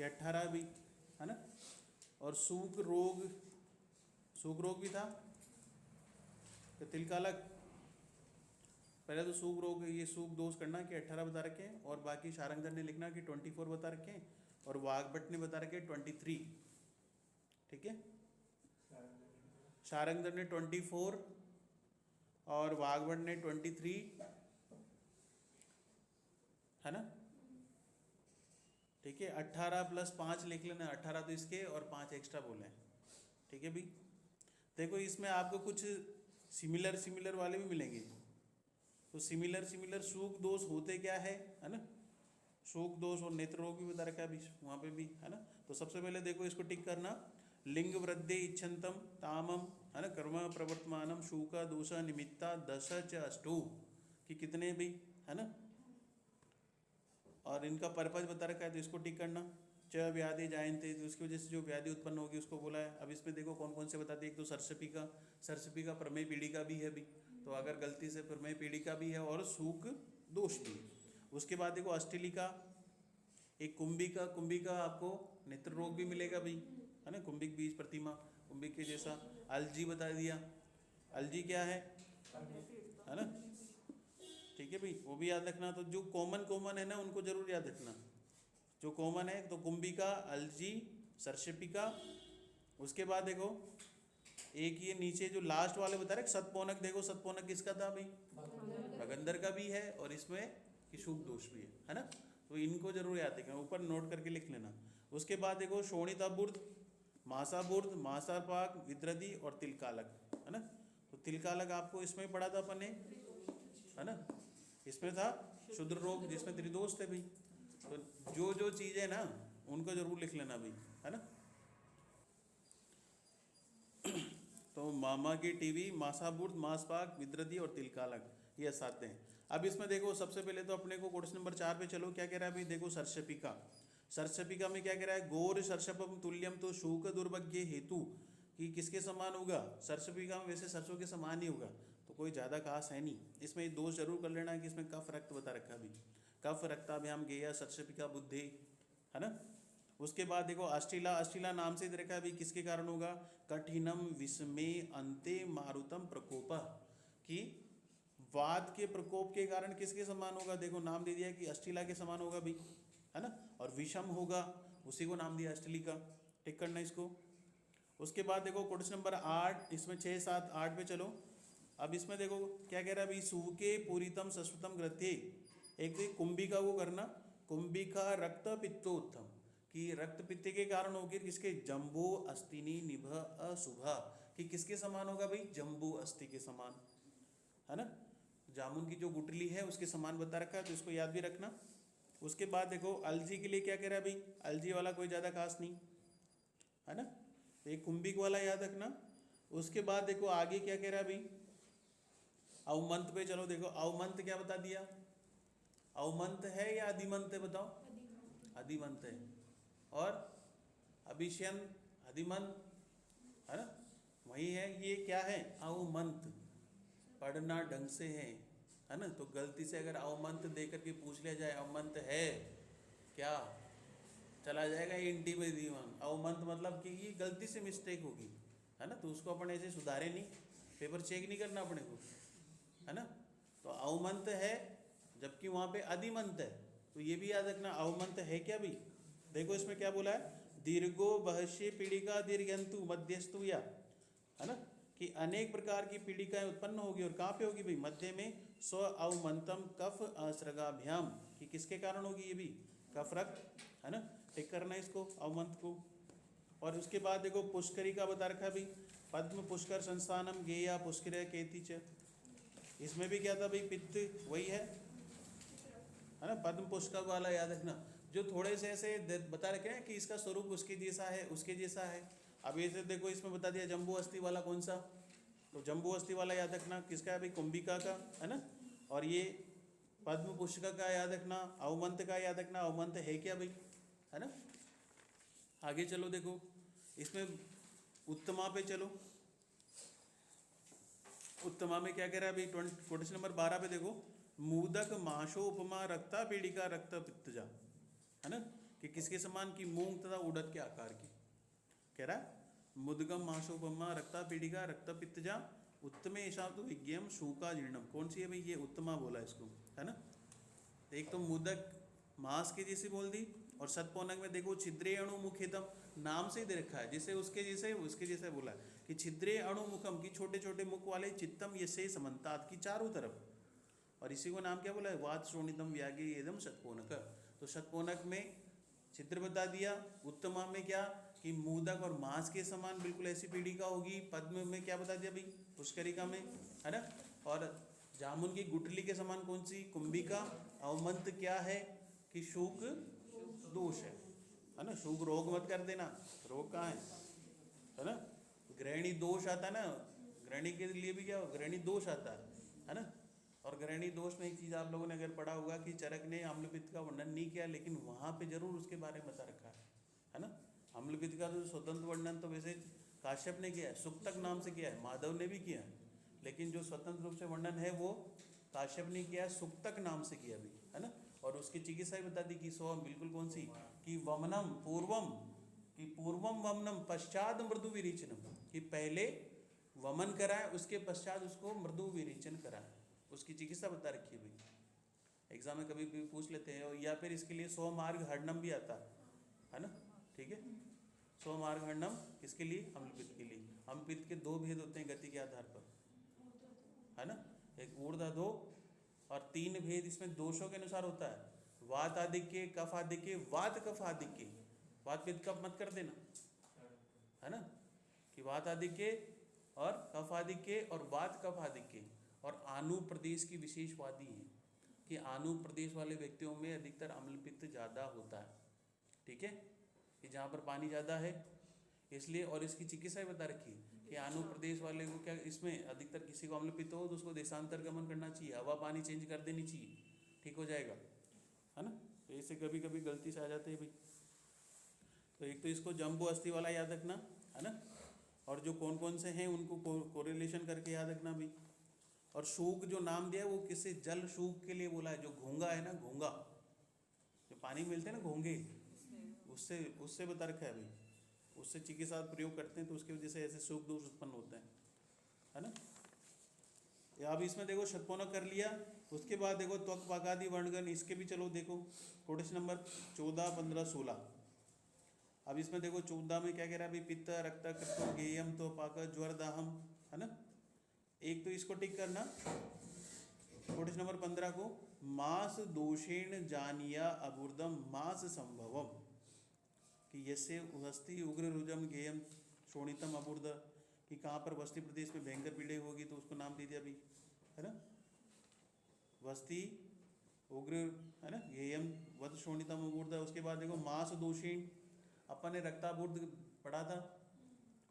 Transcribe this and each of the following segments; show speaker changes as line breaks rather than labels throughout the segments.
ये 18 भी है ना। और सूख रोग भी था कि तिलकालक। पहले तो सूख रोग, ये सूख दोष करना कि 18 बता रखे हैं, और बाकी शारंगधर ने लिखना कि 24 बता रखे हैं, और वाघभट्ट ने बता रखे 23। ठीक है, शारंगधर ने 24 और वाघभट्ट ने 23, है ना। ठीक है, 18 + 5 लिख लेना, 18 तो इसके और 5 एक्स्ट्रा बोले हैं। ठीक है भाई, देखो इसमें आपको कुछ सिमिलर वाले भी मिलेंगे। तो सिमिलर सूख दोष होते क्या है ना। सूख दोष और नेत्र रोग भी बता रखा है अभी वहाँ पे भी, है ना। तो सबसे पहले देखो इसको टिक करना, लिंग वृद्धि इच्छन्तम तामम, है ना, कर्म प्रवर्तमानम शूक दोष निमित्ता 10 च 8 कि कितने भी, है ना। और इनका पर्पज बता रखा है, तो इसको टिक करना। च व्याधि जायन्ते, तो उसकी वजह से जो व्याधि उत्पन्न होगी उसको बोला है। अब इसमें देखो कौन कौन से बताते हैं। एक तो सरसपी का प्रमेय पीड़िका भी है अभी, तो अगर गलती से प्रमेय पीड़िका भी है और सूख दोष भी। उसके बाद देखो अष्टलिका, एक कुंभिका आपको नेत्र रोग भी मिलेगा भाई, है ना। कुंभिक बीज प्रतिमा, कुंभिक के जैसा। अलजी बता दिया, अलजी क्या है ना। ठीक है भाई, वो भी याद रखना। तो जो कॉमन है ना उनको जरूर याद रखना, जो कॉमन है। तो कुंभिका, अलजी, सरसपिका। उसके बाद देखो एक ये नीचे जो लास्ट वाले बता रहे सतपौनक, देखो सतपौनक किसका था भाई, भगंदर का भी है, और इसमें सूख दोष भी है ना। तो इनको जरूर याद रखना, ऊपर नोट करके लिख लेना। उसके बाद देखो शोणिताबुर्द, मासाबुर्द, मासापाक, विद्रदी और तिलकालक, है ना। तो तिलकालक आपको इसमें पढ़ा था अपन ने, है ना। इसमें था शुद्र रोग जिसमें त्रिदोष थे भाई। तो जो चीज़ें ना उनको जरूर लिख लेना भाई, है ना। तो मामा की टीवी, मासाबुर्द, मासपाक, विद्रदी और तिलकालक, ये असाध्य हैं। अब इसमें देखो सबसे पहले तो अपने को क्वेश्चन नंबर 4 पे चलो, क्या कह रहा है भाई। देखो सरसपिका में क्या कह रहा है, गौर सरसपम तुल्यम तो शूक दुर्भग्य हेतु, कि किसके समान होगा, सरसपिका में वैसे सरसों के समान ही होगा, तो कोई ज़्यादा खास है नहीं। इसमें एक दोष जरूर कर लेना कि इसमें कफ रक्त बता रखा है भाई, कफ रक्ताभ्याम गेया सरसपिका बुद्धि, है ना। उसके बाद देखो अष्टिला नाम से देखा है भाई, किसके कारण होगा, कठिनम विस्मे अंते मारुतम प्रकोप, कि वात के प्रकोप के कारण किसके समान होगा, देखो नाम दे दिया कि अष्टिला के समान होगा भाई, है ना। और विषम होगा, उसी को नाम दिया अष्टलिका, टिक करना इसको। उसके बाद देखो क्वेश्चन नंबर 8, इसमें 6, 7, 8 पे चलो। अब इसमें देखो क्या कह रहा है भाई, सूके पूरितम सस्वतम ग्रथे, एक तो कुंभिका को करना, कुंभिका रक्त पित्तोत्थम, कि रक्त पित्त के कारण होगी किसके, जम्बो अस्तिनी निभ अशुभा, कि किसके समान होगा भाई, जम्बो अस्थि के समान, है ना। जामुन की जो गुठली है उसके समान बता रखा है, तो इसको याद भी रखना। उसके बाद देखो अलजी के लिए क्या कह रहा है भाई, अलजी वाला कोई ज़्यादा खास नहीं, है ना। तो एक कुंभिक वाला याद रखना। उसके बाद देखो आगे क्या कह रहा है भाई, अवमंत पे चलो। देखो अवमंत क्या बता दिया, अवमंत है या अधिमंत है बताओ, अधिमंत है। और अभिषयन अधिमंत, है ना, वही है। ये क्या है, अवमंत, पढ़ना ढंग से है ना। तो गलती से अगर अवमंत दे करके पूछ लिया जाए अवमंत है क्या, चला जाएगा इंटी पे दीवान। अवमंत मतलब कि ये गलती से मिस्टेक होगी, है ना, तो उसको अपन ऐसे सुधारे नहीं, पेपर चेक नहीं करना अपने को, है ना। तो अवमंत है, जबकि वहाँ पे अधिमंत है, तो ये भी याद रखना अवमंत है क्या भी। देखो इसमें क्या बोला है, दीर्घो बहश्य पीड़िका दीर्घंतु मध्यस्तु या, है ना, कि अनेक प्रकार की पीड़िकाएं उत्पन्न होगी, और कहाँ पे होगी भाई, मध्य में। स्व अवमंतम कफ असृगाभ्याम, कि किसके कारण होगी ये भी, कफ रक्त, है ना, टिक करना इसको अवमंत को। और उसके बाद देखो पुष्करी का बता रखा भाई, पद्म पुष्कर संस्थानम गेया पुष्कर केति च, इसमें भी क्या था भाई, पित्त वही है ना। पद्म पुष्कर वाला याद रखना, जो थोड़े से ऐसे बता रखे हैं कि इसका स्वरूप उसके जैसा है, उसके जैसा है। अब ये से देखो इसमें बता दिया जम्बू अस्थि वाला कौन सा, तो जम्बू अस्थि वाला याद रखना किसका है भाई, कुंभिका का, है ना। और ये पद्म पुष्कर का याद रखना, अवमंत का याद रखना, अवमंत है क्या भाई, है ना। आगे चलो देखो इसमें उत्तमा पे चलो। उत्तमा में क्या कह रहा है भाई, क्वेश्चन नंबर 12 पे देखो, मूदक माशो उपमा रक्ता पीड़िका रक्त पित्तजा, है ना, कि किसके समान, की मूंग तथा उड़द के आकार की। कह रहा है मुदगम माशोपमा रक्ता पीड़िका रक्त पित्तजा उत्तमे ऐसा तो विज्ञम शूका जीर्णम। कौन सी है भाई, ये उत्तमा बोला इसको, है ना। एक तो मुदक मांस की जैसी बोल दी, और सतपौनक में देखो छिद्रे अणु मुखेतम, नाम से ही दे रखा है, जिसे उसके जैसे बोला है कि छिद्रे अणु मुखम, की छोटे छोटे मुख वाले, चित्तम यसे समन्तात, की चारों तरफ, और इसी को नाम क्या बोला है, वात श्रोणितम व्यागे एदम शतपौनक। तो शतपौनक में छिद्र बता दिया, उत्तमा में क्या कि मोदक और मांस के समान बिल्कुल ऐसी पीड़िका होगी, पद्म में क्या बता दिया भाई, पुष्करिका में, है ना। और जामुन की गुठली के समान कौन सी, कुंभिका। अवमंत क्या है कि शोक दोष है ना, शोक रोग मत कर देना, रोग कहाँ है ना। ग्रहणी दोष आता है ना, ग्रहणी के लिए भी क्या ग्रहणी दोष आता है ना। और ग्रहणी दोष में एक चीज़ आप लोगों ने अगर पढ़ा होगा कि चरक ने अम्ल पित्त का वर्णन नहीं किया, लेकिन वहाँ पे जरूर उसके बारे में बता रखा है ना। अम्ल पित्त का तो स्वतंत्र वर्णन तो वैसे काश्यप ने किया है, सुक्तक नाम से किया है, माधव ने भी किया है, लेकिन जो स्वतंत्र रूप से वर्णन है वो काश्यप ने किया है, सुक्तक नाम से किया भी, है ना। और उसकी चिकित्सा ही बता दी कि सो बिल्कुल कौन सी, कि वमनम पूर्वम, कि पूर्वम वमनम पश्चात मृदु विरेचनम, कि पहले वमन कराए उसके पश्चात उसको मृदु विरेचन कराए, उसकी चिकित्सा बता रखी है भाई। एग्जाम में कभी भी पूछ लेते हैं, या फिर इसके लिए 100 मार्ग हरणम भी आता है ना, ठीक है। 100 मार्ग हरणम किसके लिए, अम्लपित्त के लिए। अम्लपित्त के दो भेद होते हैं गति के आधार पर, है ना, एक ऊर्ध्वअधो, और 3 भेद इसमें दोषों के अनुसार होता है, वात आधिक्य, कफ आधिक्य, वात कफ आधिक्य। वात पित्त कफ मत कर देना, है ना, कि वात आधिक्य और कफ आधिक्य और वात कफ आधिक्य। और आनु प्रदेश की विशेषवादी है कि आनु प्रदेश वाले व्यक्तियों में अधिकतर अम्ल पित्त ज़्यादा होता है, ठीक है, कि जहाँ पर पानी ज़्यादा है इसलिए। और इसकी चिकित्सा बता रखी कि आनु प्रदेश वाले को क्या, इसमें अधिकतर किसी को अम्ल पित्त हो तो उसको देशांतर गमन करना चाहिए, हवा पानी चेंज कर देनी चाहिए, ठीक हो जाएगा, है ना। तो ऐसे कभी कभी गलती से आ जाते हैं भाई। तो एक तो इसको जम्बो अस्थि वाला याद रखना, है ना, और जो कौन कौन से हैं उनको कोरिलेशन करके याद रखना भी। और शूक जो नाम दिया है वो किससे, जल शूक के लिए बोला है, जो घोंगा है ना, घोंगा जो पानी मिलते हैं ना घोंगे, उससे उससे बता रखा है भाई, उससे चिकित्सा प्रयोग करते हैं तो उसकी वजह से ऐसे शूक दोष उत्पन्न होते हैं, है ना। या अब इसमें देखो शतपौनक कर लिया, उसके बाद देखो त्वक पाकादि वर्णगण, इसके भी चलो देखो कोटेशन नंबर 14, 15, 16। अब इसमें देखो 14 में क्या कह रहा है अभी, पित्त रक्त कृतो गेयम तो पाक ज्वर दाहम, है ना। एक तो इसको टिक करना, कोटेशन नंबर 15 को, मास दोषेण जानिया अबुर्दम मास संभवम, कि यसे वस्ति उग्र रुजम गेयम शोणितम अबुर्द, कि कहाँ पर वस्ती प्रदेश में भयंकर पीड़े होगी तो उसको नाम दे दिया अभी, है ना, वस्ती उग्र, है ना, गेयम वध शोणितम अबुर्द। उसके बाद देखो मास दोषेण, अपन ने रक्ताबुर्द पढ़ा था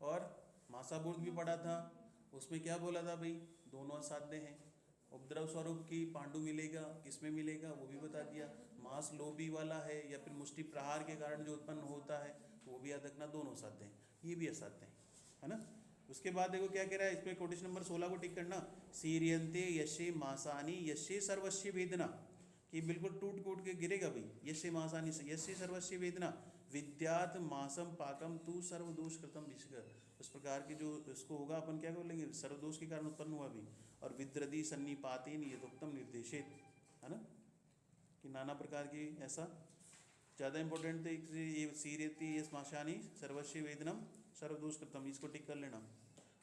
और मासाबुर्द भी पढ़ा था, उसमें क्या बोला था भाई, दोनों असाध्य हैं। उपद्रव स्वरूप की पांडु मिलेगा, किसमें मिलेगा वो भी बता दिया। मांस लोभी वाला है या फिर मुष्टि प्रहार के कारण जो उत्पन्न होता है वो भी याद रखना, दोनों असाध्य हैं, ये भी असाध्य हैं, है ना। उसके बाद देखो क्या कह रहा है इसमें, कोटेशन नंबर 16 को टिक करना, सीरियंते यशे मासानी यशे सर्वस्व वेदना, कि बिल्कुल टूट कूट के गिरेगा भाई, यशे मासानी से यशे सर्वस्व वेदना, विद्यात मासम पाकम तू सर्वदोष कृतम विषय। उस प्रकार की जो इसको होगा अपन क्या बोलेंगे, सर्वदोष के कारण उत्पन्न हुआ भी। और विद्रदी सन्निपातेन यथोक्तम निर्देशित, है ना, कि नाना प्रकार की ऐसा ज़्यादा इंपॉर्टेंट थे, ये सीरेती ये स्माशानी सर्वस्व वेदनम सर्वदोष कृतम, इसको टिक कर लेना।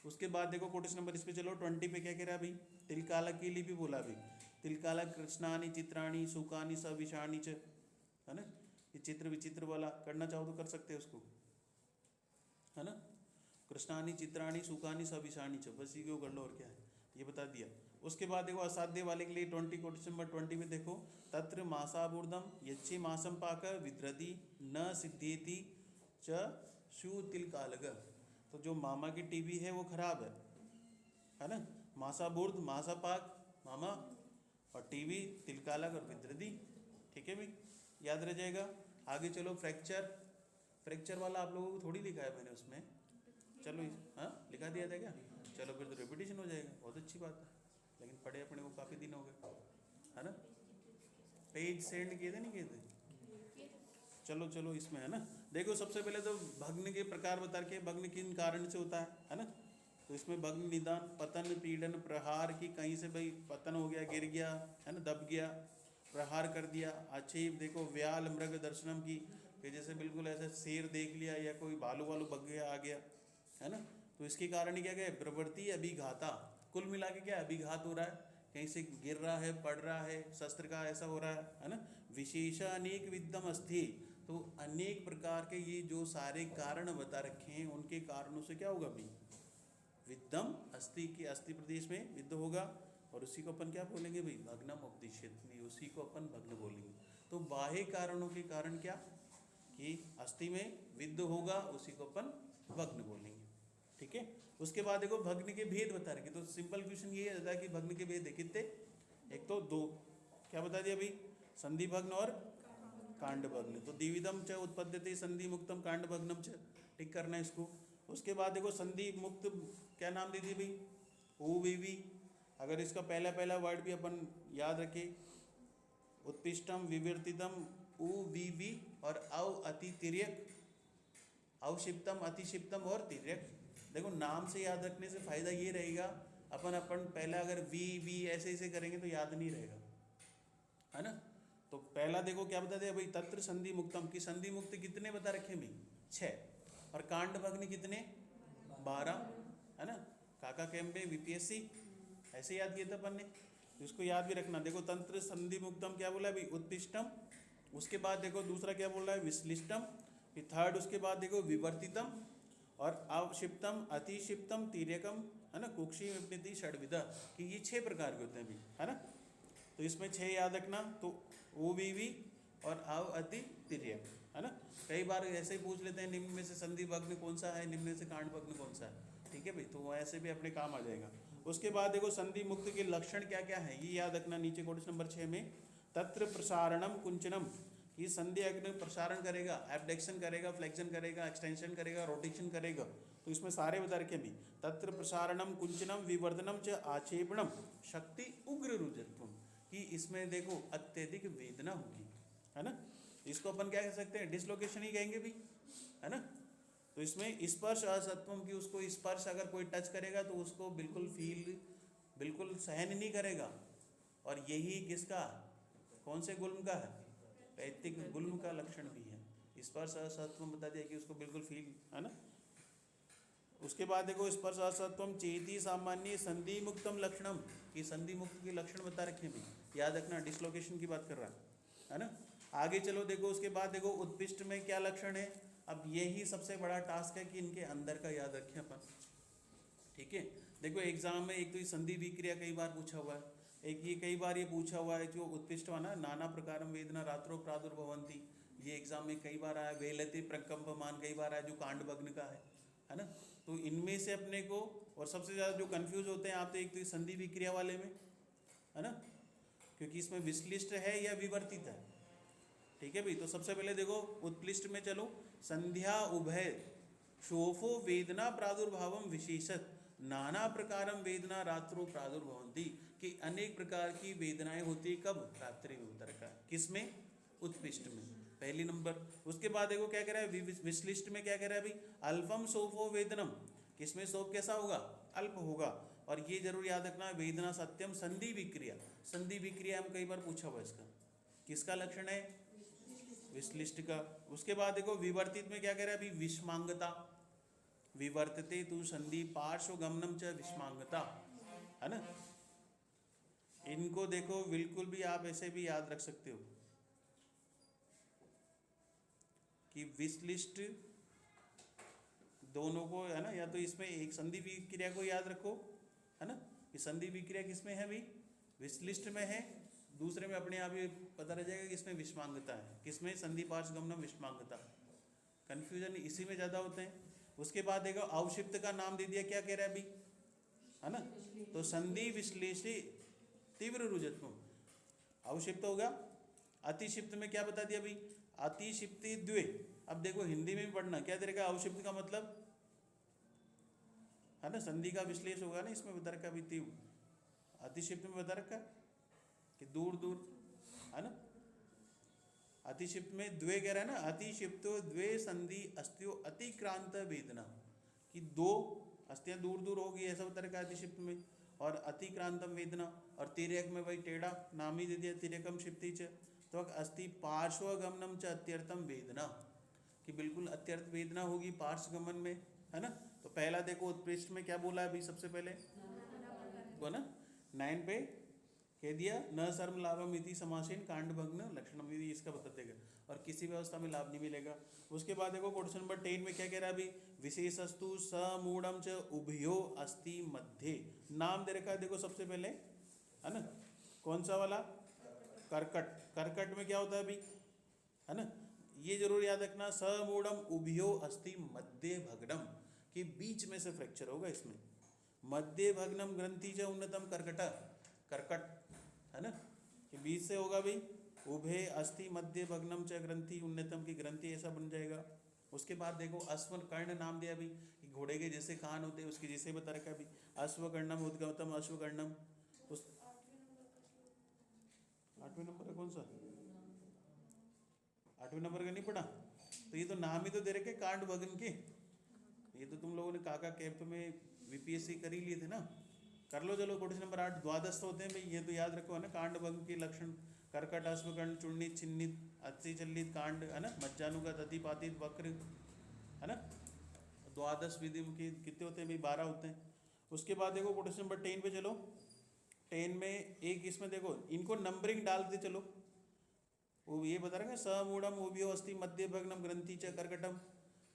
उसके बाद देखो कोटेशन नंबर इस पे चलो 20 पे क्या कह रहा है अभी, तिलकालक के लिए भी बोला अभी, तिलकालक कृष्णानी चित्राणी सुकानी सविषाणी च, है ना, ये चित्र विचित्र वाला करना चाहो तो कर सकते हैं उसको, है ना, कृष्णानी चित्राणी सुखानी सविषाणी च, बस ये कर लो और क्या है, ये बता दिया। उसके बाद देखो असाध्य वाले के लिए 20 क्वेश्चन नंबर 20 में देखो, तत्र मासाबूर्दम यच्चे मासम पाक विद्रदी न सिद्धेति च शु तिलकालग। तो जो मामा की टीवी है वो खराब है ना, मासाबूर्द मासापाक मामा और टीवी तिलकालग और विद्रदी, ठीक है भाई, याद रह जाएगा। आगे चलो फ्रैक्चर, फ्रैक्चर वाला आप लोगों को थोड़ी लिखा है मैंने उसमें, चलो हाँ लिखा दिया था क्या, चलो फिर तो रिपीटिशन हो जाएगा, बहुत अच्छी बात है, लेकिन पढ़े अपने को काफ़ी दिन हो गए, है ना। पेज सेंड किए थे नहीं किए थे, चलो चलो इसमें है ना, देखो सबसे पहले तो भग्न के प्रकार बता के, भग्न किन कारण से होता है ना। तो इसमें भग्न निदान, पतन, पीड़न, प्रहार की कहीं से भाई पतन हो गया, गिर गया है ना, दब गया, प्रहार कर दिया। आक्षेप देखो व्याल मृग दर्शनम की, कि जैसे बिल्कुल ऐसे शेर देख लिया या कोई भालू वालू बग गया आ गया है ना, तो इसके कारण ही क्या क्या प्रवृत्ति अभिघाता, कुल मिला के क्या अभिघात हो रहा है, कहीं से गिर रहा है, पड़ रहा है, शस्त्र का ऐसा हो रहा है ना। विशेष अनेक विद्यम अस्थि, तो अनेक प्रकार के ये जो सारे कारण बता रखे हैं उनके कारणों से क्या होगा भाई, विद्यम अस्थि की, अस्थि प्रदेश में विद्ध होगा, और उसी को अपन क्या बोलेंगे भाई, भग्नम उपदिशित, उसी को अपन भग्न बोलेंगे। तो बाह्य कारणों के कारण क्या कि अस्थि में विद्ध होगा, उसी को अपन भग्न बोलेंगे। ठीक है, उसके बाद देखो भग्न के भेद बता रहे, तो सिंपल क्वेश्चन ये रहता है कि भग्न के भेद है कितने, एक तो दो, क्या बता दिया भाई, संधि भग्न और कांड भग्न। तो द्विविधम च उत्पद्यते संधि मुक्तम कांड भग्नम च, ठीक करना है इसको। उसके बाद देखो संधि मुक्त क्या नाम दे दिए भाई, ओ वी, अगर इसका पहला पहला वर्ड भी अपन याद रखें, उत्पिष्टम विवर्तितम उ वी और अव अति तिर्यक, अवशिप्तम अतिशिप्तम और तिर्यक। देखो नाम से याद रखने से फायदा ये रहेगा, अपन पहला अगर वी ऐसे ऐसे करेंगे तो याद नहीं रहेगा, है ना। तो पहला देखो क्या बता दिया भाई, तत्र संधि मुक्तम की, संधि मुक्त कितने बता रखे भाई, 6, और कांड भग्न कितने, 12, है ना। काका कैंप में वीपीएससी ऐसे याद किया था अपन ने, इसको याद भी रखना। देखो तंत्र संधि मुक्तम क्या बोला भाई, उत्तिष्टम, उसके बाद देखो दूसरा क्या बोल रहा है, विश्लिष्टम, फिर थर्ड उसके बाद देखो विवर्तितम, और अवशिप्तम अतिशिप्तम तिर्यकम, है ना, कुक्षी विपनीति षड्विधा, कि ये 6 प्रकार के होते हैं भी, है ना। तो इसमें 6 याद रखना, तो ओ वी और अव अति तिर्यक, है ना। कई बार ऐसे ही पूछ लेते हैं, निम्न में से संधि भग्न कौन सा है, निम्न में से कांड भग्न कौन सा है, ठीक है भाई, तो वो ऐसे भी अपने काम आ जाएगा। उसके बाद देखो संधि मुक्त के लक्षण क्या क्या है, ये याद रखना, नीचे क्वेश्चन नंबर 6 में, तत्र प्रसारणम कुंचनम, ये संधि अग्नि प्रसारण करेगा, एबडक्शन करेगा, फ्लेक्शन करेगा, एक्सटेंशन करेगा, रोटेशन करेगा, तो इसमें सारे बता रखे भी। तत्र प्रसारणम कुंचनम विवर्धनम च आक्षेपणम शक्ति उग्र रुजत्वम, कि इसमें देखो अत्यधिक वेदना होगी, है ना। इसको अपन क्या कह सकते हैं, डिसलोकेशन ही कहेंगे भी, है ना। तो इसमें स्पर्श असत्वम की, उसको स्पर्श अगर कोई टच करेगा तो उसको बिल्कुल फील, बिल्कुल सहन नहीं करेगा, और यही किसका, कौन से गुल्म का है, पैतिक गुल्म का लक्षण भी है। स्पर्श असत्वम बता दिया कि उसको बिल्कुल फील, है ना। उसके बाद देखो स्पर्श असत्वम चेती सामान्य संधि मुक्तम लक्षणम, कि संधि मुक्त के लक्षण बता रखे भी, याद रखना, डिसलोकेशन की बात कर रहा है ना। आगे चलो देखो, उसके बाद देखो उत्पिष्ट में क्या लक्षण है, अब यही सबसे बड़ा टास्क है कि इनके अंदर का याद रखें अपन, ठीक है। देखो एग्जाम में एक तो ये संधि विक्रिया कई बार पूछा हुआ है, एक ये कई बार ये पूछा हुआ है जो उत्पिष्ट हुआ ना, नाना प्रकारम वेदना रात्रो प्रादुर्भवंती, ये एग्जाम में कई बार आया, वेलते प्रकंपमान कई बार आया जो कांड भग्न का है ना। तो इनमें से अपने को, और सबसे ज़्यादा जो कंफ्यूज होते हैं आप, तो एक तो संधि विक्रिया वाले में, है ना, क्योंकि इसमें विश्लिष्ट है या विवर्तित है, ठीक है भाई। तो सबसे पहले देखो उत्प्लिष्ट में चलो, संध्या उभय शोफो वेदना प्रादुर्भावम विशेषत नाना प्रकारम वेदना रात्रो प्रादुर्भवंती, कि अनेक प्रकार की वेदनाएं होती है कब, रात्रि में उतर का, किसमें, उत्पिष्ट में, पहली नंबर। उसके बाद देखो क्या कह रहा है, विश्लिष्ट में क्या कह रहा है भाई, अल्पम शोफो वेदनम, किसमें शोफ कैसा होगा, अल्प होगा, और ये जरूर याद रखना, वेदना सत्यम संधि विक्रिया, संधि विक्रिया हम कई बार पूछा हुआ, इसका किसका लक्षण है, विश्लिष्ट का। उसके बाद देखो विवर्तित में क्या कह रहा है अभी, विषमांगता, विवर्तते तु संधि पार्श्व गमनम च विषमांगता, है ना। इनको देखो बिल्कुल भी आप ऐसे भी याद रख सकते हो कि विश्लिष्ट दोनों को, है ना, या तो इसमें एक संधि विक्रिया को याद रखो, है ना, कि संधि विक्रिया किसमें है भाई, विश्लिष्ट में है, दूसरे में अपने आप ही पता रह जाएगा कि इसमें विषमांगता है, किसमें, संधि पार्श्व गमनम विषमांगता, कन्फ्यूजन इसी में ज़्यादा होते हैं। उसके बाद देखो अवशिप्त का नाम दे दिया, क्या कह रहा है अभी, है ना, तो संधि विश्लेषी तीव्र रुजत्व, अवशिप्त होगा। अतिशिप्त में क्या बता दिया भाई, अतिशिप्ति द्वे, अब देखो हिंदी में भी पढ़ना, क्या तरीका, अवशिप्त का मतलब, है ना, संधि का विश्लेष होगा ना, इसमें बता रखा अभी तीव्र, अतिशिप्त में बता रखा कि दूर दूर, है ना, अतिक्षिप्त में द्वे कह रहा है ना, अतिक्षिप्तो द्वे संधि अस्थियो अतिक्रांत वेदना, कि दो अस्थियां दूर दूर होगी ऐसा बता रखा है अतिक्षिप्त में, और अतिक्रांतम वेदना। और तिर्यक में भाई टेढ़ा नाम ही दे दिया तिर्यकम क्षिप्ति च, तो अस्थि पार्श्वगमनम च अत्यर्थम वेदना, कि बिल्कुल अत्यर्थ वेदना होगी पार्श्वगमन में, है ना। तो पहला देखो उत्पृष्ट में क्या बोला है अभी सबसे पहले को ना 9 पे कह दिया न सर्म लाभम इति समासीन कांड भग्न लक्षणम, यदि इसका बता देगा, और किसी व्यवस्था में लाभ नहीं मिलेगा। उसके बाद देखो क्वेश्चन नंबर 10 में क्या कह रहा है अभी, विशेषस्तु समूढ़म च उभयो अस्ति मध्य, नाम दे रखा है देखो सबसे पहले, है ना, कौन सा वाला, कर्कट। कर्कट में क्या होता है अभी, है ना, ये जरूर याद रखना, समूढ़म उभयो अस्ति मध्य भग्नम, कि बीच में से फ्रैक्चर होगा इसमें, मध्य भग्नम ग्रंथि च उन्नतम कर्कट, कर्कट, है ना, कि बीच से होगा भाई, उभे अस्थि मध्य भग्नम च ग्रंथि उन्नतम, की ग्रंथि ऐसा बन जाएगा। उसके बाद देखो अश्व कर्ण नाम दिया अभी, कि घोड़े के जैसे कान होते हैं उसके जैसे बता रखा अभी, अश्वकर्णम उद्गतम अश्वकर्णम। उस 8वें नंबर का कौन सा, 8वें नंबर का नहीं पढ़ा, तो ये तो नाम ही तो दे रखे कांड भग्न के, ये तो तुम लोगों ने काका कैंप में वीपीएससी कर ही लिए थे ना, कर लो चलो। क्वेश्चन नंबर 8 द्वादश होते हैं भाई, ये तो याद रखो, है ना, कांड भंग के लक्षण, कर्कट अश्वकर्ण चूर्णित छिन्नित अति चलित कांड, है ना, मज्जानुगत अतिपातित वक्र, है ना, द्वादश विधि के कितने होते हैं भाई, 12 होते हैं। उसके बाद देखो क्वेश्चन नंबर 10 पे चलो, 10 में एक इसमें देखो इनको नंबरिंग डालते चलो, वो ये बता रहे हैं समूढ़म उभयो अस्ति मध्य भग्नम ग्रंथि च कर्कटम,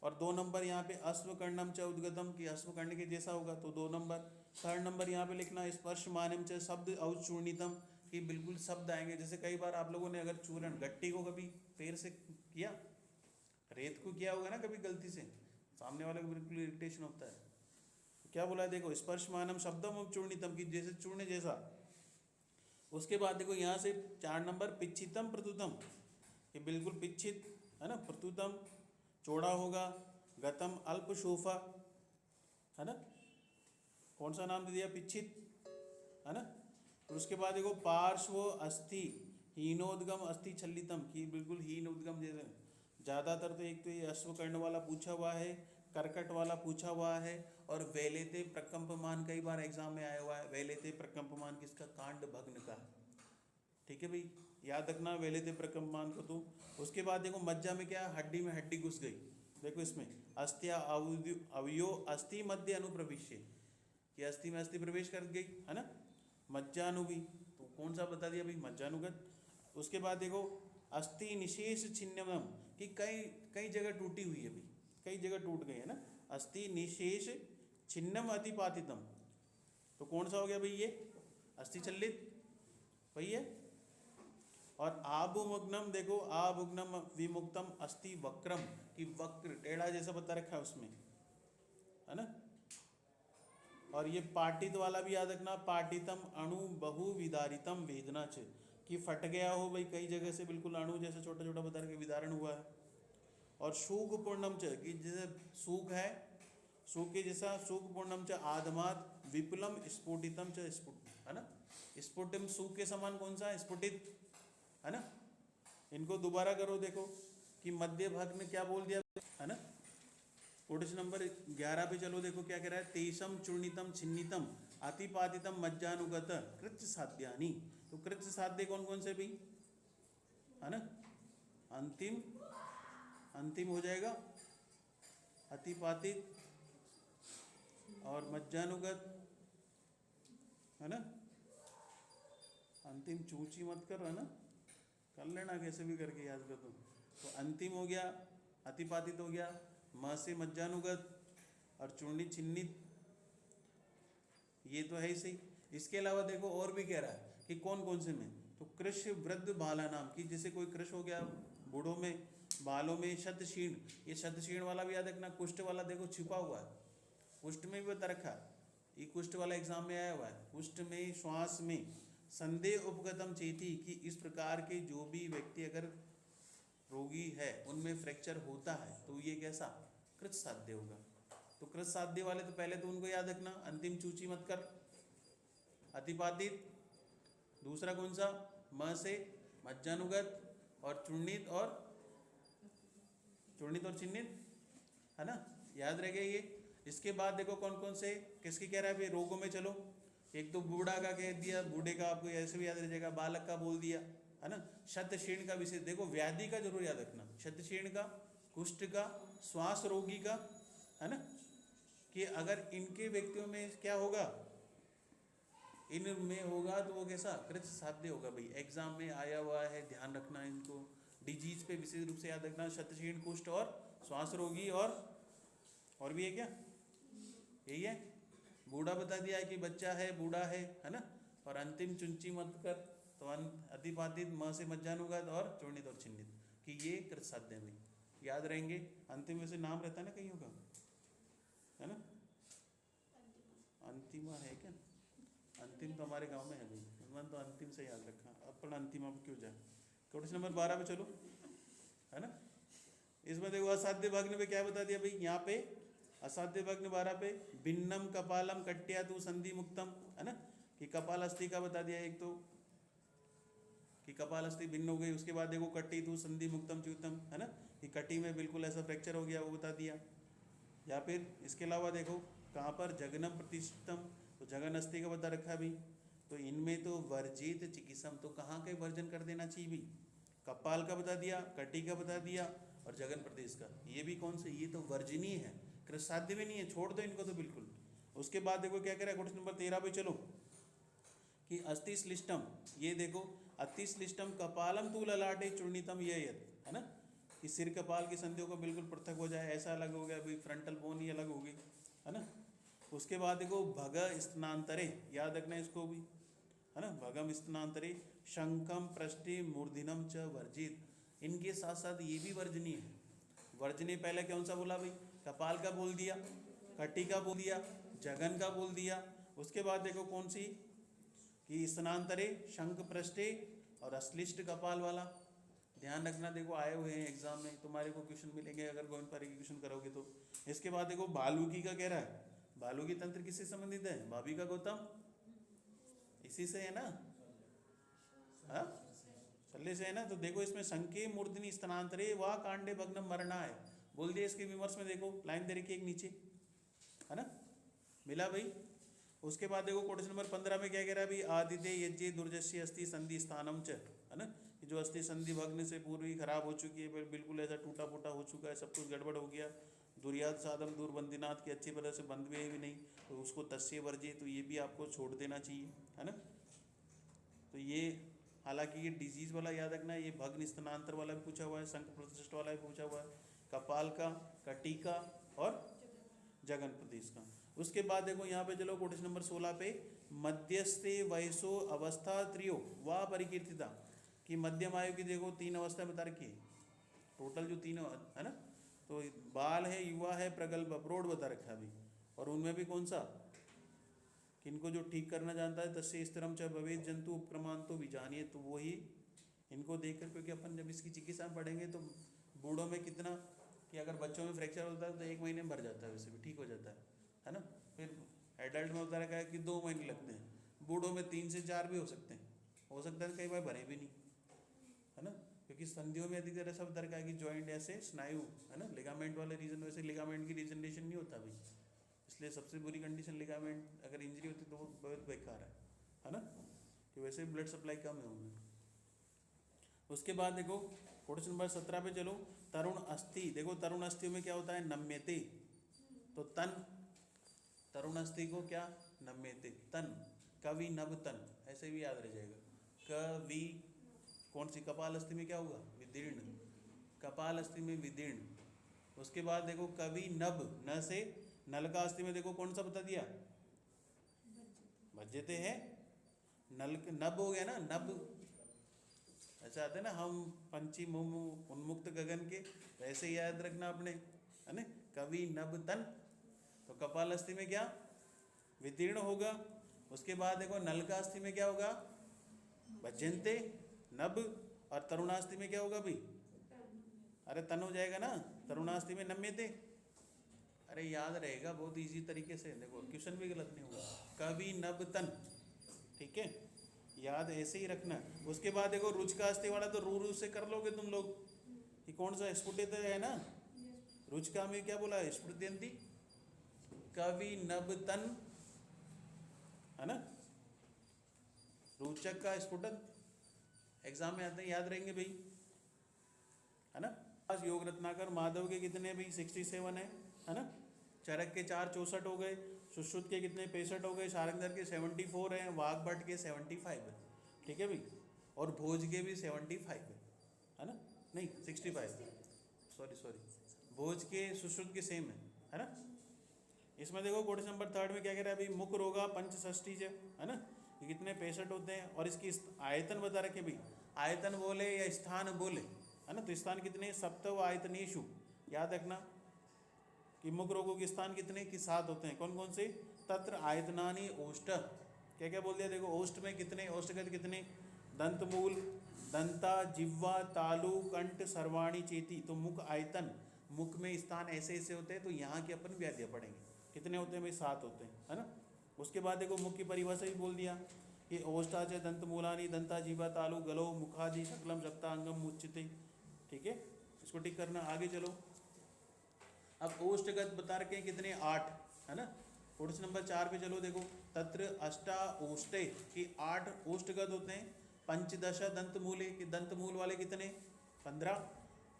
और 2 नंबर यहाँ पे अश्वकर्णम च उद्गतम, कि अश्वकर्ण के जैसा होगा तो 2 नंबर। 3rd नंबर यहाँ पे लिखना स्पर्श मानम च शब्द औचूर्णितम, कि बिल्कुल शब्द आएंगे, जैसे कई बार आप लोगों ने अगर चूर्ण गट्टी को कभी पैर से किया, रेत को किया होगा ना कभी गलती से, सामने वाले को बिल्कुल इरिटेशन होता है, तो क्या बोला है देखो स्पर्श मानम शब्दम औचूर्णितम, की जैसे चूर्ण जैसा। उसके बाद देखो यहाँ से 4 नंबर पिच्छितम प्रतुतम, कि बिल्कुल पिच्छित, है ना, प्रतुतम चौड़ा होगा, गतम अल्प शोफा, है ना, कौन सा नाम दे दिया, पिच्छित, है ना। और उसके बाद देखो पार्श्व अस्थि हीनोद्गम अस्थि छल्लितम, की बिल्कुल हीन उद्गम जैसे, ज़्यादातर तो एक तो ये अश्वकर्ण वाला पूछा हुआ है, कर्कट वाला पूछा हुआ है, और वेलेते प्रकंपमान कई बार एग्जाम में आया हुआ है, वेलेते प्रकंपमान किसका, कांड भग्न का, ठीक है भाई, याद रखना वेलेते प्रकंपमान को। तो उसके बाद देखो मज्जा में क्या, हड्डी में हड्डी घुस गई, देखो इसमें अस्थिया अवयो अस्थि मध्य अनुप्रविश्य, कि अस्थि में अस्थि प्रवेश कर गई, है ना, मज्जानुगी, तो कौन सा बता दिया भाई, मज्जानुगत। उसके बाद देखो अस्थि निशेष छिन्नम, कि कई कई जगह टूटी हुई है भाई, कई जगह टूट गई है ना, अस्थि निशेष छिन्नम अतिपातितम, तो कौन सा हो गया भाई ये, अस्थि चलित वही है। और आभुमग्नम देखो आभुग्नम विमुक्तम अस्थि वक्रम, कि वक्र टेढ़ा जैसा बता रखा है उसमें, है ना। और ये पाटित वाला भी याद रखना, पाटितम अणु बहु विदारितम वेदना च, कि फट गया हो भाई कई जगह से, बिल्कुल अणु जैसे छोटा छोटा बता रखे विदारण हुआ है। और सूख पूर्णम च, कि जैसे सूख है, सूख के जैसा सूख पूर्णम च आदमात विपुलम स्फुटितम च स्फुट, है ना, स्फुटिम सूख के समान कौन सा, स्फुटित, है ना। इनको दोबारा करो देखो, कि मध्य भाग में क्या बोल दिया, है ना। क्वेश्चन नंबर 11 पे चलो, देखो क्या कह रहा है, तेषम चूर्णितम छिन्नितम अतिपातितम मज्जानुगत कृत्य साध्यानि, तो कृत्य साध्य कौन कौन से भी, है ना, अंतिम अंतिम हो जाएगा, अतिपातित और मज्जानुगत, है ना, अंतिम चूची मत करो, है ना, कर लेना कैसे भी करके याद कर दो। तो अंतिम हो गया, अतिपातित हो गया, म से मज्जानुगत, और चूर्णित छिन्नित, ये तो है ही सही। इसके अलावा देखो और भी कह रहा है कि कौन कौन से में, तो कृष वृद्ध बाला नाम, की जैसे कोई कृष हो गया बूढ़ों में, बालों में शतशीर्ण, ये शतशीर्ण वाला भी याद रखना। कुष्ठ वाला देखो छिपा हुआ है, कुष्ठ में भी बता रखा है, ये कुष्ठ वाला एग्जाम में आया हुआ है, कुष्ठ में श्वास में संदेह उपगतम चेती, कि इस प्रकार के जो भी व्यक्ति अगर रोगी है उनमें फ्रैक्चर होता है तो ये कैसा, कृत साध्य होगा। तो कृत साध्य वाले तो पहले तो उनको याद रखना, अंतिम चूची मत कर, अतिपातित, दूसरा कौन सा, म से मज्जानुगत, और चूर्णित और चिह्नित, है ना, याद रह गया ये। इसके बाद देखो कौन कौन से किसकी कह रहा है भाई, रोगों में चलो। एक तो बूढ़ा का कह दिया, बूढ़े का आपको ऐसे भी याद रह जाएगा, बालक का बोल दिया, है ना। शतशीर्ण का विशेष देखो, व्याधि का जरूर याद रखना, शतशीर्ण का, कुष्ठ का, श्वास रोगी का, है ना, कि अगर इनके व्यक्तियों में क्या होगा, इनमें होगा तो वो कैसा कृत साध्य होगा भाई, एग्जाम में आया हुआ है, ध्यान रखना इनको। डिजीज पे विशेष रूप से याद रखना, शतशीर्ण, कुष्ठ और श्वास रोगी, और भी है क्या, यही है। बूढ़ा बता दिया है कि बच्चा है, बूढ़ा है ना। और अंतिम चुंची मत कर, तो अतिपातित म से मज्जानुगत और चूर्णित और चिन्हित, कि ये कृत साध्य में याद रहेंगे। अंतिम में से नाम रहता है ना कईयों का, है ना, अंतिमा है क्या, अंतिम तो हमारे गांव में है भाई, मन तो अंतिम से याद रखा, अपन अंतिमा पे क्यों जाए। क्वेश्चन नंबर 12 पे चलो, है ना। इसमें देखो असाध्य भग्न पे क्या बता दिया भाई, यहाँ पे असाध्य भग्न 12 पे, भिन्नम कपालम कट्या तु संधि मुक्तम, है ना, कि कपाल अस्थि का बता दिया एक तो, कि कपाल अस्थि भिन्न हो गई। उसके बाद देखो कट्टी तु संधि मुक्तम च्युतम, है ना, कि कटी में बिल्कुल ऐसा फ्रैक्चर हो गया, वो बता दिया। या फिर इसके अलावा देखो कहाँ पर जगनम प्रतिष्ठितम, तो जगन अस्थि का बता रखा भी। तो इनमें तो वर्जित चिकित्सम, तो कहाँ के वर्जन कर देना चाहिए भी, कपाल का बता दिया, कटी का बता दिया और जगन प्रदेश का। ये भी कौन से, ये तो वर्जनीय है, कृत साध्य में नहीं है, छोड़ दो इनको तो बिल्कुल। उसके बाद देखो क्या कह रहा है क्वेश्चन नंबर 13 पे चलो, कि अस्थि श्लिष्टम, ये देखो अस्थि श्लिष्टम कपालम तू ललाटे चूर्णितम, ये है ना, कि सिर कपाल की संधियों को बिल्कुल पृथक हो जाए, ऐसा अलग हो गया भाई, फ्रंटल बोन ही अलग हो गई, है ना। उसके बाद देखो भग स्तनांतरे, याद रखना इसको भी, है ना, भगम स्तनांतरे शंखम पृष्ठे मूर्धिनम च वर्जित, इनके साथ साथ ये भी वर्जनीय है। वर्जनीय पहले कौन सा बोला भाई, कपाल का बोल दिया, कटी का बोल दिया, जगन का बोल दिया। उसके बाद देखो कौन सी, कि स्तनांतरे शंख पृष्ठे और अश्लिष्ट कपाल वाला, ध्यान रखना। देखो आए हुए हैं एग्जाम में, तुम्हारे को क्वेश्चन मिलेंगे अगर गोविंदपारी की क्वेश्चन करोगे तो। इसके बाद देखो भालुकी का कह रहा है, भालुकी तंत्र किससे संबंधित है, भाभी का गौतम, इसी से है ना, हाँ शल्य से है ना। तो देखो इसमें संके मूर्धनि स्तनांतरे व कांडे भग्नम मरना है, बोल दिया। इसके विमर्श में देखो लाइन दे रखी एक नीचे, है ना, मिला भाई। उसके बाद देखो क्वेश्चन नंबर 15 में क्या कह रहा है भाई, आदित्य यज्ञ दुर्जस्य अस्थि संधि स्थानम च, है ना, कि जो अस्थि संधि भग्न से पूर्व ही खराब हो चुकी है, बिल्कुल ऐसा टूटा फूटा हो चुका है, सब कुछ गड़बड़ हो गया। दुर्याद साधम दूरबंदीनाथ की अच्छी तरह से बंद भी नहीं, तो उसको तस्य वर्जित, तो ये भी आपको छोड़ देना चाहिए, है ना। तो ये हालांकि ये डिजीज वाला याद रखना है, ये भग्न स्तनांतर वाला भी पूछा हुआ है, शंख प्रतिष्ठ वाला भी पूछा हुआ है, कपाल का, कटी का और जगन प्रदेश का। उसके बाद देखो यहाँ पे चलो क्वेश्चन नंबर 16 पे, मध्यस्थे वयसो अवस्था त्रियो व परिकीर्तिता, कि मध्यम आयु की देखो 3 अवस्था बता रखी है, टोटल जो 3 है ना, तो बाल है, युवा है, प्रगल्भ, प्रौढ़ बता रखा है अभी। और उनमें भी कौन सा, किनको जो ठीक करना जानता है, तस्य स्थिरम च भवेद जंतु उपक्रमांतो विजानिए, तो वही इनको देख कर, क्योंकि अपन जब इसकी चिकित्सा में पढ़ेंगे तो बूढ़ों में कितना, कि अगर बच्चों में फ्रैक्चर होता है तो 1 महीने में भर जाता है, वैसे भी ठीक हो जाता है ना। फिर एडल्ट में होता है कि 2 महीने लगते हैं, बूढ़ों में 3 से 4 भी हो सकते हैं, हो सकता है कई बार भरे भी नहीं, है ना, क्योंकि संधियों में अधिकतर ऐसा होता है कि जॉइंट ऐसे स्नायु, है ना, लिगामेंट वाले रीजन, वैसे लिगामेंट की रीजनरेशन नहीं होता भाई, इसलिए सबसे बुरी कंडीशन लिगामेंट अगर इंजरी होती तो वो बहुत बेकार है ना, कि वैसे ब्लड सप्लाई कम है उनमें। उसके बाद देखो क्वेश्चन नंबर 17 पे चलो, तरुण अस्थि, देखो तरुण अस्थि में क्या होता है, नम्यते, तो तन, तरुण अस्थि को क्या, नम्यते, तन, कवि नभ तन, ऐसे भी याद रह जाएगा। कवि, कौन सी, कपाल अस्थि में क्या होगा, विदीर्ण, कपाल अस्थि में विदीर्ण। उसके बाद देखो कवि नभ, न से नल का अस्थि में देखो कौन सा बता दिया, भज्यते है, नल नभ हो गया ना, नभ ऐसा आता है ना, हम पंची मुँह उन्मुक्त गगन के, वैसे ही याद रखना आपने, है ना, कवि नभ तन, तो कपाल अस्थि में क्या, वितीर्ण होगा। उसके बाद देखो नल का अस्थि में क्या होगा, भज्यन्ते, नभ, और तरुणास्थि में क्या होगा भाई, अरे तन हो जाएगा ना, तरुणास्थि में नम्यते, अरे याद रहेगा बहुत इजी तरीके से, देखो क्वेश्चन भी गलत नहीं होगा, कवि नभ तन, ठीक है, याद ऐसे ही रखना। उसके बाद देखो रुच का अस्ति वाला तो रू रू से कर लोगे तुम लोग, कि कौन सा स्फुटित है ना। रुच का में क्या बोला, स्फुटयंती कवि नभ तन, है ना। रोचक का स्फुटन एग्जाम में आते हैं, याद रहेंगे भाई, है ना। योग रत्नाकर माधव के कितने भाई 67 है ना। चरक के 4 64 हो गए, सुश्रुत के कितने 65 हो गए, सारंगधर के 74 हैं, वाघभट के 75 है, ठीक है भाई। और भोज के भी 75 है ना, नहीं 65, सॉरी भोज के सुश्रुत के सेम है ना। इसमें देखो क्वेश्चन नंबर 3 में क्या कह रहा है भाई, मुख रोगा पंच षष्ठी है ना, ये कितने 65 होते हैं। और इसकी आयतन बता रखे भाई, आयतन बोले या स्थान बोले, है ना। तो स्थान कितने, सप्तव आयतनेशु, याद रखना कि मुख रोगों के स्थान कितने कि 7 होते हैं। कौन कौन से, तत्र आयतनानि ओष्ठ, क्या क्या बोल दिया देखो, ओष्ठ में कितने, ओष्ठगत कितने, दंतमूल, दंता, जिह्वा, तालु, कंठ, सर्वाणी, चेती। तो मुख आयतन, मुख में स्थान ऐसे ऐसे होते हैं, तो यहाँ के अपन व्याध्या पढ़ेंगे, कितने होते हैं भाई 7 होते हैं, है ना। उसके बाद देखो मुख की परिभाषा भी बोल दिया कि ओष्ठाच दंतमूलानि, दंता, जिह्वा, तालु, गलो, मुखादि सकलम सप्तांगम मुच्यते, ठीक है, इसको टिक करना। आगे चलो, अब ओष्ठगत बता रखे हैं कितने, 8, है ना। क्वेश्चन नंबर 4 पे चलो देखो, तत्र अष्टा ओष्ठे कि 8 ओष्ठगत होते हैं। पंचदश दंतमूले कि दंतमूल वाले कितने 15,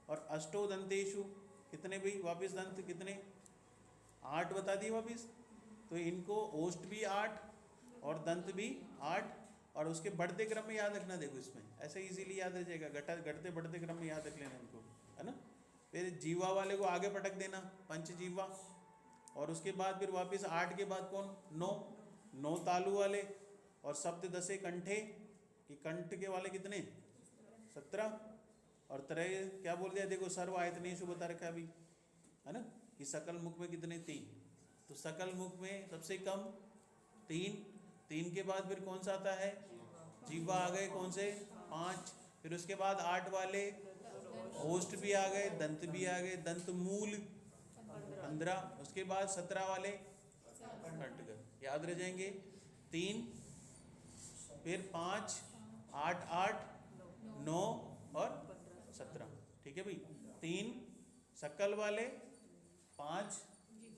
और अष्टो दंतेशु कितने भाई वापिस दंत कितने 8 बता दिए वापिस। तो इनको ओष्ठ भी 8 और दंत भी 8, और उसके बढ़ते क्रम में याद रखना। देखो इसमें ऐसे इजीली याद रह जाएगा, घटते बढ़ते क्रम में याद रख लेना इनको, है ना। फिर जीवा वाले को आगे पटक देना, पंच जीवा, और उसके बाद फिर वापस 8 के बाद कौन 9 तालु वाले, और सप्त दशे कंठे कि कंठ के वाले कितने 17, और त्रय क्या बोल दिया देखो, सर्व आयतनेशु बता रखा है अभी, है ना, कि सकल मुख में कितने 3। तो सकल मुख में सबसे कम 3 के बाद फिर कौन सा आता है, जीवा आ गए कौन से 5, फिर उसके बाद 8 वाले ओष्ठ भी आ गए, दंत भी आ गए, दंत मूल 15, उसके बाद 17 वाले कंठगत, याद रह जाएंगे 3, फिर 5, 8 8 9 और 17, ठीक है भाई। 3 सकल वाले, 5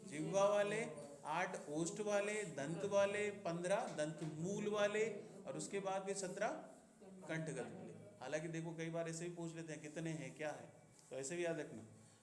जिह्वा वाले, 8 ओष्ठ वाले, दंत वाले, 15 दंत मूल वाले, और उसके बाद फिर 17 कंठगत वाले। हालांकि देखो कई बार ऐसे भी पूछ लेते हैं कितने हैं क्या है, तो ऐसे भी याद रखना।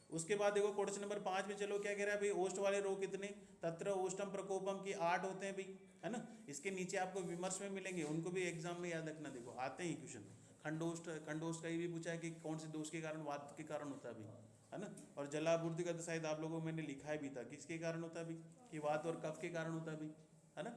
उसके बाद देखो क्वेश्चन नंबर 5 में चलो क्या कह रहा है भाई, ओष्ठ वाले रोग कितने, तत्र ओष्ठम प्रकोपम की 8 होते हैं भाई, है ना। इसके नीचे आपको विमर्श में मिलेंगे, उनको भी एग्जाम में याद रखना। देखो आते ही क्वेश्चन, खंडोष्ठ का ये भी पूछा है कि कौन से दोष के कारण, वात के कारण होता है भाई, है ना। और जलापूर्ति का तो शायद आप लोगों को मैंने लिखा भी था, किसके कारण होता है भाई, कि वात और कफ के कारण होता है भाई, है ना।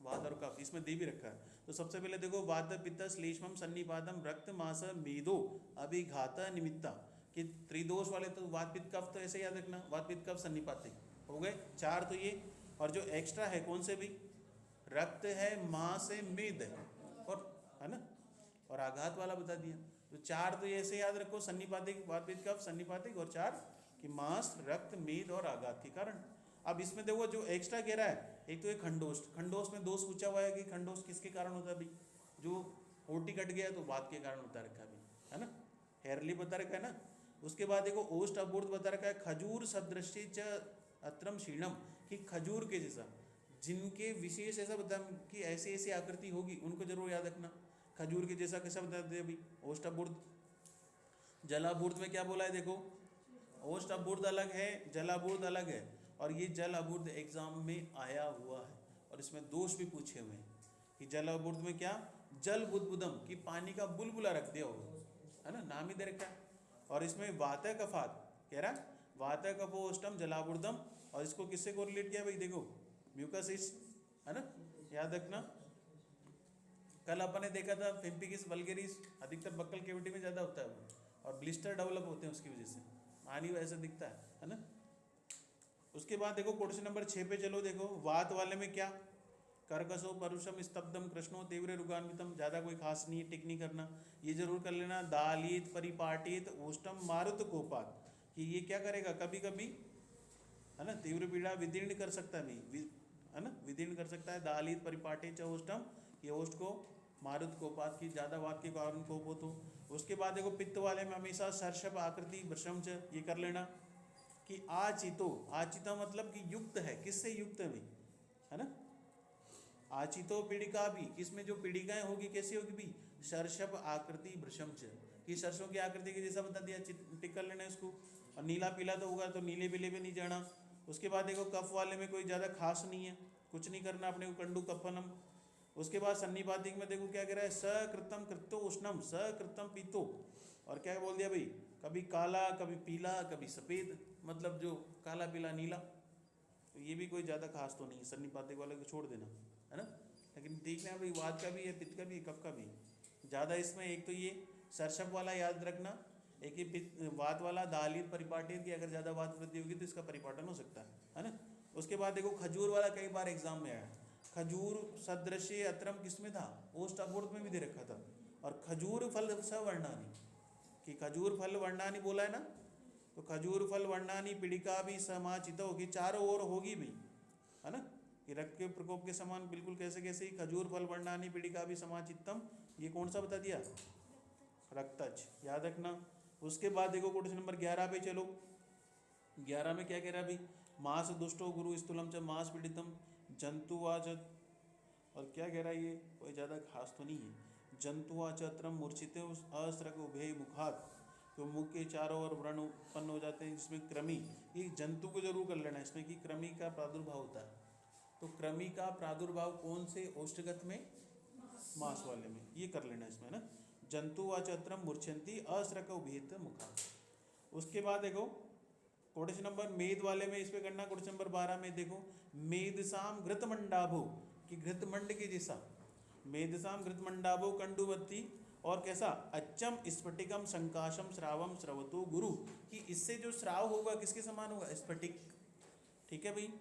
वात और कफ इसमें दे भी रखा है। तो सबसे पहले देखो, वात पित्त श्लेष्मम सन्निपातम रक्त मास मेदो अभिघात निमित्ता, कि त्रिदोष वाले तो वात पित्त कफ, तो ऐसे याद रखना, वात पित्त कफ सन्निपाते हो गए 4 तो ये, और जो एक्स्ट्रा है कौन से भी, रक्त है, मांस है, मेद है, और है ना, और आघात वाला बता दिया। तो 4 तो ये ऐसे याद रखो, सन्निपातिक वात पित्त कफ सन्निपातिक, और 4 कि मांस, रक्त, मेद और आघात के कारण। अब इसमें देखो जो एक्स्ट्रा कह रहा है, एक तो एक खंडोष्ठ, खंडोष्ठ में दोष पूछा हुआ है कि खंडोष्ठ किसके कारण होता है भाई, जो होटी कट गया तो वात के कारण बता रखा है भाई, है ना, हेयरली बता रखा है ना। उसके बाद देखो ओष्ठ अबूर्त बता रखा है, खजूर सदृशी च अत्रम क्षीणम, कि खजूर के जैसा, जिनके विशेष ऐसा बता कि ऐसी ऐसी आकृति होगी, उनको जरूर याद रखना। खजूर के जैसा कैसा बता दे अभी, ओष्ठ अबूर्त। जलाबूर्त में क्या बोला है देखो, ओष्ठ अबूर्त अलग है, जलाबूर्त अलग है, और ये जल अबूर्त एग्जाम में आया हुआ है, और इसमें दोष भी पूछे हुए हैं कि जल अबूर्त में क्या, जल बुदबुदम कि पानी का बुलबुला रख दिया होगा, है ना, नाम ही दे रखा है। और इसमें वात कफात कह रहा है, वात कफोष्टम जलाबूर्दम, और इसको किससे कोरिलेट किया भाई देखो, म्यूकसिस, है ना, याद रखना। कल अपन ने देखा था फिम्पिकिस वल्गेरिस अधिकतर बक्कल केविटी में ज़्यादा होता है वो, और ब्लिस्टर डेवलप होते हैं उसकी वजह से, पानी वैसे दिखता है ना। उसके बाद देखो क्वेश्चन नंबर 6 पे चलो, देखो वात वाले में क्या, कर्कशो परुषम स्तब्धम कृष्णो तीव्र रुगान्वितम, ज़्यादा कोई खास नहीं, टिक नहीं करना, ये जरूर कर लेना। दालित परिपाटित ओष्टम मारुत कोपात, कि ये क्या करेगा कभी कभी, है ना, तीव्र पीड़ा विदीर्ण कर सकता है, नहीं है ना, विदीर्ण कर सकता है। दालित परिपाटित ओष्टम, ये ओष्ट को मारुत कोपात की ज़्यादा वात के कारण कोप हो तो। उसके बाद देखो पित्त वाले में हमेशा सर्षप आकृति भ्रशम च, ये कर लेना कि आचितो, आचितो मतलब कि युक्त है, किससे युक्त है भाई, है ना। आचितो पीड़िका भी, किसमें जो पीड़िकाएं होगी कैसी होगी भी, सर्षप आकृति भ्रशम च, कि सरसों की आकृति के जैसा बता दिया, टिक कर लेना इसको। और नीला पीला तो होगा तो नीले पीले में नहीं जाना। उसके बाद देखो कफ वाले में कोई ज़्यादा खास नहीं है, कुछ नहीं करना अपने को, कंडू कफनम। उसके बाद सन्निपातिक में देखो क्या कह रहा है, सकृतम कृतो उष्णम सकृतम पीतो, और क्या बोल दिया भाई, कभी काला कभी पीला कभी सफ़ेद, मतलब जो काला पीला नीला। तो ये भी कोई ज़्यादा खास तो नहीं है, सन्निपातिक वाले को छोड़ देना, है ना। लेकिन देख लें भाई वात का भी है, पित्त का भी है, कफ का भी है। ज़्यादा इसमें एक तो ये सर्षप वाला याद रखना, एक ही पित्त वात वाला दालित परिपाटित की, अगर ज़्यादा वात वृद्धि होगी तो इसका परिपाटन हो सकता है ना। उसके बाद देखो खजूर वाला कई बार एग्जाम में आया, खजूर सदृश्य अत्रम किसमें था, ओष्ठापूर्त में भी दे रखा था। और खजूर फल सवर्णानी, कि खजूर फल वर्णानी बोला है ना, तो खजूर फल वर्णानी पीड़िका भी समाचित होगी, चारों ओर होगी भी, है ना, कि रक्त के प्रकोप के समान बिल्कुल कैसे कैसे ही, खजूर फल वर्णानी पीड़िका भी समाचितम, ये कौन सा बता दिया, रक्तज, याद रखना। उसके बाद देखो क्वेश्चन नंबर 11 पे चलो। 11 में क्या कह रहा है भाई, मांस दुष्टो गुरु स्थूलम च मांस पीड़ितम जंतुवाच, और क्या कह रहा है ये, कोई ज़्यादा खास तो नहीं है। जंतुवाचत्रम मूर्छित अस्रक उभय मुखात, तो मुख के चारों ओर व्रण उत्पन्न हो जाते हैं, जिसमें कृमि, ये जंतु को जरूर कर लेना इसमें कि कृमि का प्रादुर्भाव होता है। तो कृमि का प्रादुर्भाव कौन से ओष्ठगत में, मांस वाले में, ये कर लेना इसमें ना। जंतुवाचत्रम मूर्छन्ति अस्रक उभेत मुखा। उसके बाद देखो क्वेश्चन नंबर मेद वाले में इस पे करना, क्वेश्चन नंबर 12 में देखो, मेदसाम घृतमंडाभो, कि घृतमंड के जैसा, मेदसाम घृतमंडाभो कंडुवती, और कैसा, अच्छम स्फटिकम संकाशम श्रावम स्रवतो गुरु, कि इससे जो श्राव होगा किसके समान होगा, स्फटिक। ठीक है भाई,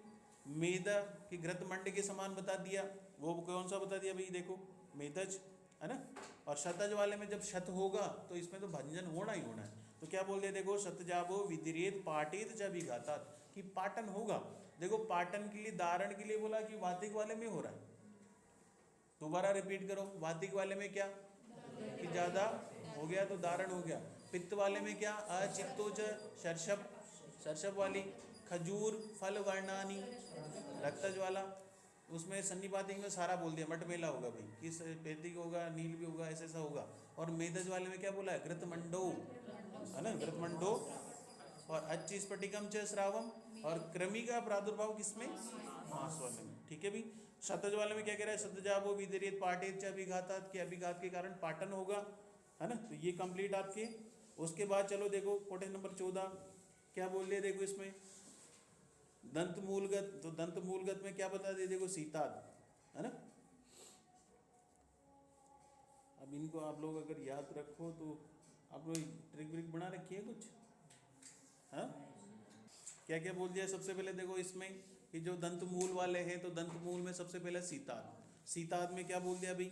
मेद कि घृतमंड के समान बता दिया, वो कौन सा बता दिया भाई, देखो मेदज, है ना। और शतज वाले में जब शत होगा तो इसमें तो भंजन होना ही होना है, तो क्या बोल दिया, देखो शतजाबो विदिरेत पाटित जब विघातात, कि पाटन होगा। देखो पाटन के लिए, धारण के लिए बोला कि वातिक वाले में हो रहा है, दोबारा रिपीट करो, वातिक वाले में क्या, कि ज़्यादा हो गया तो धारण हो गया। पित्त वाले में क्या, अचित्तोच सर्षप, सर्षप वाली। खजूर फल वर्णानी, रक्तज वाला, उसमें सन्निपातिक में सारा बोल दिया, मटमेला होगा भाई, किस पैतिक होगा, नील भी होगा, ऐसा ऐसा होगा। और मेदज वाले में क्या बोला है, घृतमंडो, है ना, घृतमंडो। और अच्छी स्फटिकम च श्रावम, और कृमि का प्रादुर्भाव किसमें, मांस वाले में। ठीक है भाई। शतज वाले में क्या कह रहा है, शतजाबो विदिरेत पाटित च अभिघातात, के अभिघात के कारण पाटन होगा, है ना। तो ये कंप्लीट आपके। उसके बाद चलो देखो क्वेश्चन नंबर 14 क्या बोल रहे, देखो इसमें दंत मूलगत, तो दंत मूलगत में क्या बता दिए, देखो सीताद, है ना। अब इनको आप लोग अगर याद रखो तो आप लोग ट्रिक व्रिक बना रखी है कुछ, हाँ। क्या क्या बोल दिया सबसे पहले, देखो इसमें कि जो दंत मूल वाले हैं, तो दंत मूल में सबसे पहले सीताद, सीताद में क्या बोल दिया भाई,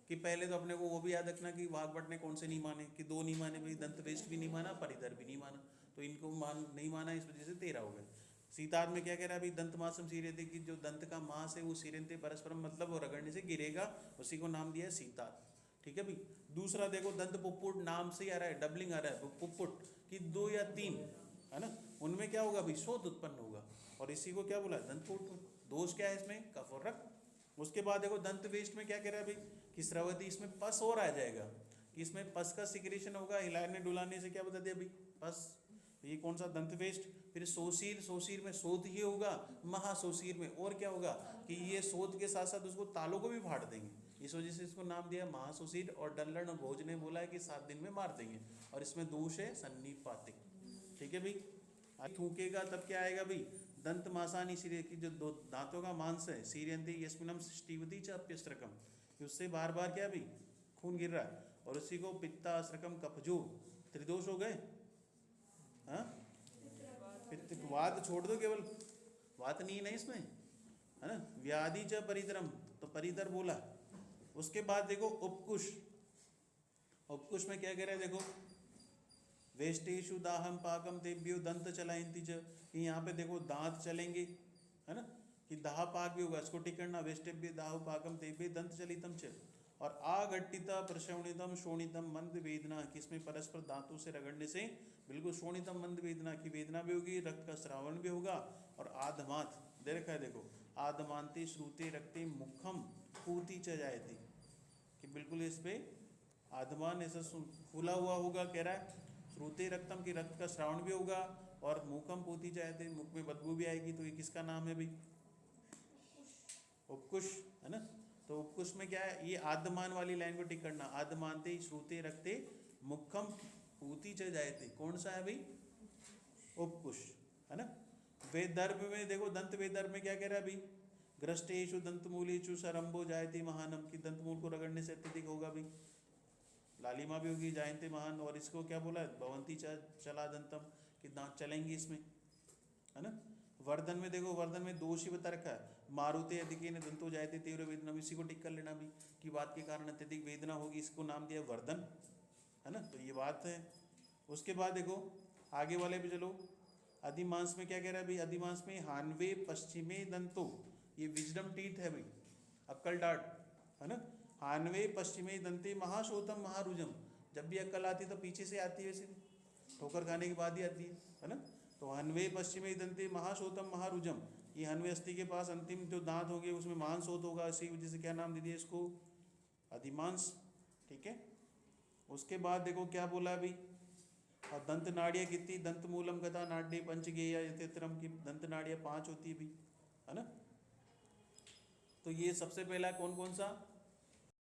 कि पहले तो अपने को वो भी याद रखना कि वाघभट ने कौन से नहीं माने, कि 2 नहीं माने भाई, दंत वेस्ट भी नहीं माना, परिधर भी नहीं माना, तो इनको नहीं माना, इस वजह से 13 हो गए। सीताद में क्या कह रहा है भाई, दंत मासम सीरेते, कि जो दंत का मांस है वो सीरेंते परस्परम, मतलब वो रगड़ने से गिरेगा, उसी को नाम दिया है सीताद। ठीक है भाई। दूसरा देखो दंत पुप्पुट, नाम से आ रहा है, डबलिंग आ रहा है पुप्पुट, कि 2 या 3, है ना, उनमें क्या होगा भाई, शोध उत्पन्न होगा, और इसी को क्या बोला, दंत पुप्पुट। दोष क्या है इसमें, कफ और रक्त। उसके बाद देखो दंत वेस्ट में क्या कह रहा है भाई, कि स्रवती, इसमें पस और आ जाएगा, कि इसमें पस का सिक्रेशन होगा, हिलाने डुलाने से, क्या बता दिया भाई, पस। ये कौन सा, दंत वेस्ट। फिर सोशीर, सोशीर में शोध ही होगा, महासोशीर में और क्या होगा, कि ये शोध के साथ साथ उसको तालों को भी फाड़ देंगे, इस वजह से इसको नाम दिया महासोशीर। और डल्लन और भोज ने बोला है कि 7 दिन में मार देंगे, और इसमें दोष है सन्निपातिक। ठीक है भाई। थूकेगा तब क्या आएगा भाई, दंत मासानी सिरे, की जो दो दांतों का मांस है, सीरियंती यस्मिनम सृष्टिवती च अप्यस्त्रकम, कि उससे बार बार क्या भाई, खून गिर रहा है, और उसी को पित्ता अस्त्रकम कपजो, त्रिदोष हो गए, हाँ। पित्त वात छोड़ दो, केवल वात नहीं है ना इसमें, है ना। व्याधि च परितरम, तो परितर बोला। उसके बाद देखो उपकुश, उपकुश में क्या कह रहे हैं, देखो वेष्टेशु दाहम पाकम तेभ्यो दंत चलायंती च, कि यहाँ पे देखो दांत चलेंगे, है ना, कि दाह पाक भी होगा, इसको टिक करना, वेष्टेभ्य दाह पाकम तेभ्य दंत चलितम च। और आघट्टिता प्रशवनितम शोणितम मंद वेदना, किसमें परस्पर दांतों से रगड़ने से बिल्कुल शोणितम मंद वेदना की वेदना भी होगी, रक्त का स्रावन भी होगा। और आधमात दे रखा है देखो, आधमांते श्रुते रक्ते मुखम पूति च जायते, कि बिल्कुल इस पे आधमान ऐसा फूला हुआ होगा, कह रहा है श्रुते रक्तम की रक्त का श्रावण भी होगा, और मुखम पूति जायते, मुख में बदबू भी आएगी। तो ये किसका नाम है भाई? उपकुश, है ना। तो उपकुश में क्या है, ये आद्यमान वाली लाइन को टिक करना, आद्यमानते श्रुते रक्ते मुखम पूति च जायते, कौन सा है भाई? उपकुश, है ना। वेदर्भ में देखो, दंत वेदर्भ में क्या कह रहा है भाई? ग्रस्तेषु दंतमूलेषु सरंभो जायते महानम, की दंतमूल को रगड़ने से अत्यधिक होगा भाई, लालिमा भी होगी, जायते महान। और इसको क्या बोला है? भवंती चला दंतम, कि दांत चलेंगे इसमें, है ना। वर्धन में देखो, वर्धन में दोष ही बता रखा है, मारुते अधिके ने दंतो जायते तीव्र वेदना, इसी को टिक कर लेना भी, कि बात के कारण अत्यधिक वेदना होगी, इसको नाम दिया वर्धन, है ना। तो ये बात है। उसके बाद देखो आगे वाले पे चलो, अधिमांस में क्या कह रहा है भाई? अधिमांस में हानवे पश्चिमे दंतो, ये विजडम टीथ है भाई, अक्कल डाट, है ना। हानवे पश्चिमे दंते महाशोतम महारुजम, जब भी अक्कल आती है तो पीछे से आती है, वैसे भी ठोकर खाने के बाद ही आती है ना। तो हनवे पश्चिमे दंते महाशोतम महारुजम, ये हनवे अस्थि के पास अंतिम जो दांत होंगे उसमें महाशोत होगा, इसी वजह से क्या नाम दे दिया इसको? अधिमांस, ठीक है। उसके बाद देखो क्या बोला अभी, और दंत नाड़ियाँ कितनी? दंत मूलम गता नाड्य पंचगेय यथेत्रम, की दंत नाड़ियाँ 5 होती है भी, है ना। तो ये सबसे पहला कौन कौन सा?